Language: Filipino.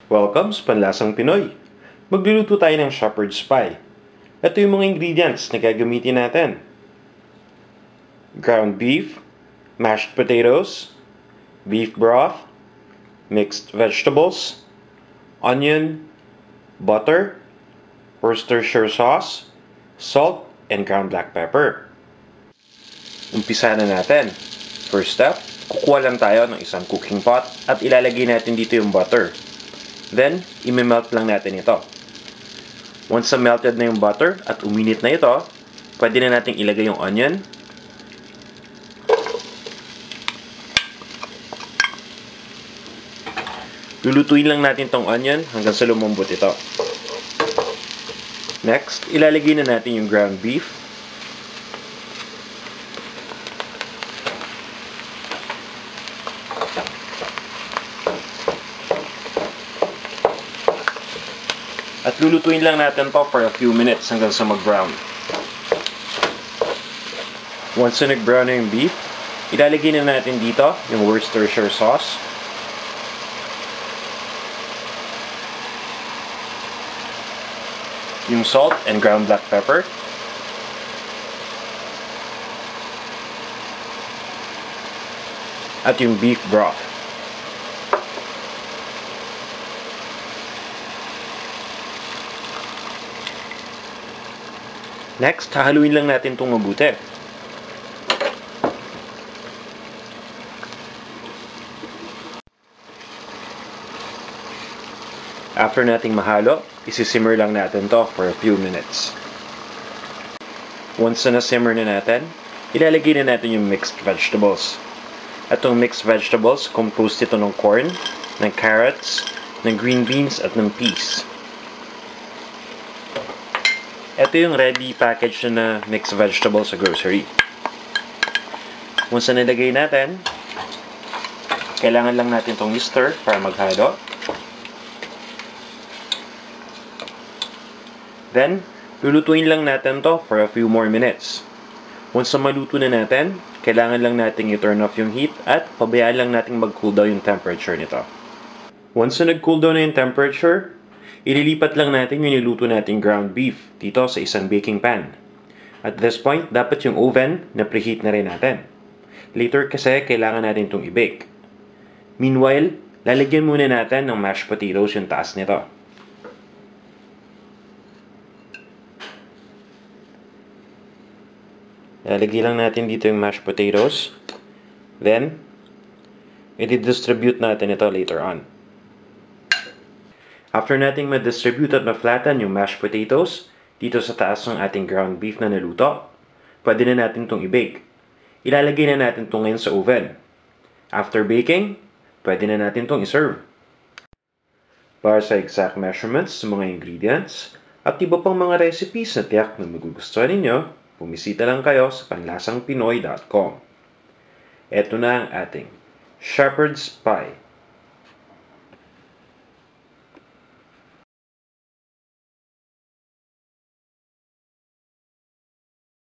Welcome sa Panlasang Pinoy. Magluluto tayo ng shepherd's pie. Ito yung mga ingredients na gagamitin natin. Ground beef, mashed potatoes, beef broth, mixed vegetables, onion, butter, Worcestershire sauce, salt, and ground black pepper. Umpisa na natin. First step, kukuha lang tayo ng isang cooking pot at ilalagay natin dito yung butter. Then, imemelt lang natin ito. Once na melted na yung butter at uminit na ito, pwede na natin ilagay yung onion. Lulutuin lang natin tong onion hanggang sa lumambot ito. Next, ilalagay na natin yung ground beef. At lulutuin lang natin to for a few minutes hanggang sa mag-brown. Once na nag-brown na yung beef, ilalagay na natin dito yung Worcestershire sauce. Yung salt and ground black pepper. At yung beef broth. Next, hahaluin lang natin itong mabuti. After nating mahalo, isisimmer lang natin to for a few minutes. Once na simmer na natin, ilalagay na natin yung mixed vegetables. Itong mixed vegetables, composed ito ng corn, ng carrots, ng green beans at ng peas. Ito yung ready package na mixed vegetables sa grocery. Once na nilagay natin, kailangan lang natin itong i-stir para maghalo. Then, lulutuin lang natin to for a few more minutes. Once na maluto na natin, kailangan lang natin i-turn off yung heat at pabayaan lang natin mag-cool down yung temperature nito. Once na nag-cool down na yung temperature, ililipat lang natin yung niluto nating ground beef dito sa isang baking pan. At this point, dapat yung oven na preheat na rin natin. Later kasi, kailangan natin itong i-bake. Meanwhile, lalagyan muna natin ng mashed potatoes yung taas nito. Lalagay lang natin dito yung mashed potatoes. Then, i-distribute natin ito later on. After nating ma-distribute at ma-flatten yung mashed potatoes dito sa taas ng ating ground beef na naluto, pwede na natin itong i-bake. Ilalagay na natin ito ngayon sa oven. After baking, pwede na natin itong i-serve. Para sa exact measurements sa mga ingredients at iba pang mga recipes na tiyak na magugustuhan ninyo, bumisita lang kayo sa panlasangpinoy.com. Ito na ang ating shepherd's pie.